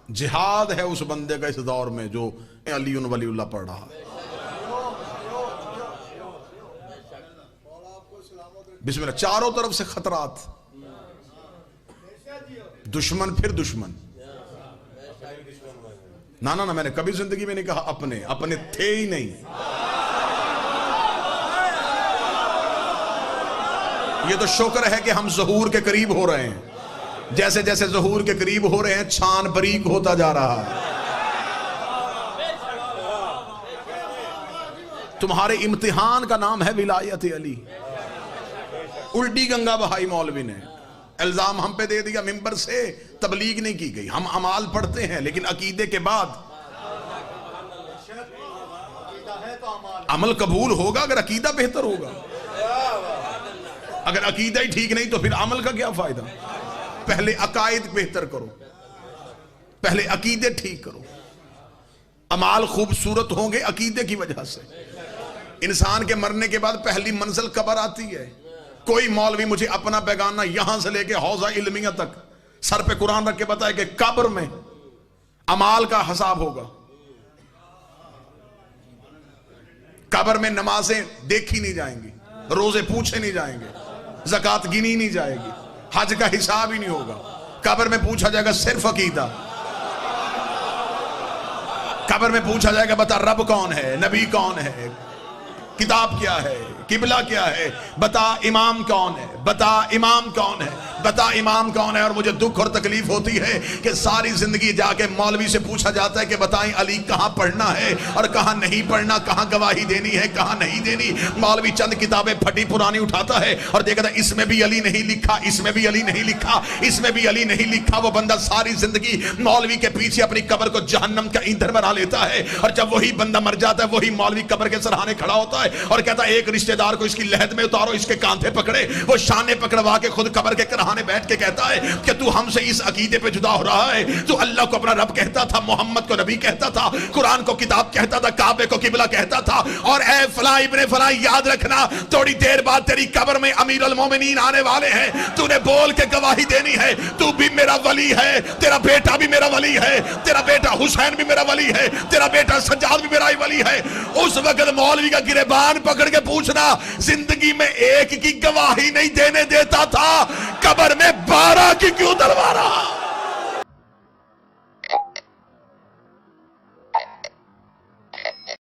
جہاد ہے اس بندے کا اس دور میں جو علی ولی اللہ پڑھ رہا ہے. بسم اللہ. چاروں طرف سے خطرات، دشمن پھر دشمن. نہ میں نے کبھی زندگی میں نہیں کہا اپنے تھے ہی نہیں. یہ تو شکر ہے کہ ہم ظہور کے قریب ہو رہے ہیں. جیسے جیسے ظہور کے قریب ہو رہے ہیں چھان باریک ہوتا جا رہا ہے. تمہارے امتحان کا نام ہے ولایت علی. الٹی گنگا بہائی مولوی نے الزام ہم پہ دے دیا، ممبر سے تبلیغ نہیں کی گئی. ہم اعمال پڑھتے ہیں لیکن عقیدے کے بعد عمل قبول ہوگا اگر عقیدہ بہتر ہوگا. اگر عقیدہ ہی ٹھیک نہیں تو پھر عمل کا کیا فائدہ. پہلے عقائد بہتر کرو، پہلے عقیدے ٹھیک کرو. اعمال خوبصورت ہوں گے عقیدے کی وجہ سے. انسان کے مرنے کے بعد پہلی منزل قبر آتی ہے. کوئی مولوی مجھے اپنا بیگانہ یہاں سے لے کے حوضہ علمیہ تک سر پہ قرآن رکھ کے بتائے کہ قبر میں اعمال کا حساب ہوگا. قبر میں نمازیں دیکھی نہیں جائیں گی، روزے پوچھے نہیں جائیں گے، زکوٰۃ گنی نہیں جائے گی، حج کا حساب ہی نہیں ہوگا. قبر میں پوچھا جائے گا صرف عقیدہ. قبر میں پوچھا جائے گا بتا رب کون ہے، نبی کون ہے، کتاب کیا ہے، قبلہ کیا ہے، بتا امام کون ہے، بتا امام کون ہے، بتا امام کون ہے. اور مجھے دکھ اور تکلیف ہوتی ہے کہ ساری زندگی جا کے مولوی سے پوچھا جاتا ہے کہ بتائیں علی کہاں پڑھنا ہے اور کہاں نہیں پڑھنا، کہاں گواہی دینی ہے کہاں نہیں دینی. مولوی چند کتابیں پھٹی پرانی اٹھاتا ہے اور دیکھتا ہے اس میں بھی علی نہیں لکھا، اس میں بھی علی نہیں لکھا، اس میں بھی علی نہیں لکھا. وہ بندہ ساری زندگی مولوی کے پیچھے اپنی قبر کو جہنم کا ایندھن بنا لیتا ہے. اور جب وہی بندہ مر جاتا ہے وہی مولوی قبر کے سرہانے کھڑا ہوتا ہے اور کہتا ہے ایک رشتہ دار کو اس کی لحد میں اتارو، اس کے کاندھے پکڑے. وہ شانے پکڑوا کے خود قبر کے کرہانے بیٹھ کے کہتا ہے کہ تو ہم سے اس عقیدے پہ جدا ہو رہا ہے. تو اللہ کو اپنا رب کہتا تھا، محمد کو نبی کہتا تھا، قرآن کو کتاب کہتا تھا، کعبے کو قبلہ کہتا تھا. اور اے فلاں ابن فلاں یاد رکھنا تھوڑی دیر بعد تیری قبر میں امیر المومنین آنے والے ہیں. تو نے بول کے گواہی دینی ہے تو بھی میرا ولی ہے، تیرا بیٹا بھی میرا ولی ہے، تیرا بیٹا حسین بھی میرا ولی ہے، تیرا بیٹا سجاد بھی میرا ولی ہے. اس وقت مولوی کا گریبان پکڑ کے پوچھنا زندگی میں ایک کی گواہی نہیں دینے دیتا تھا، قبر میں 12 کی کیوں دلوا رہا.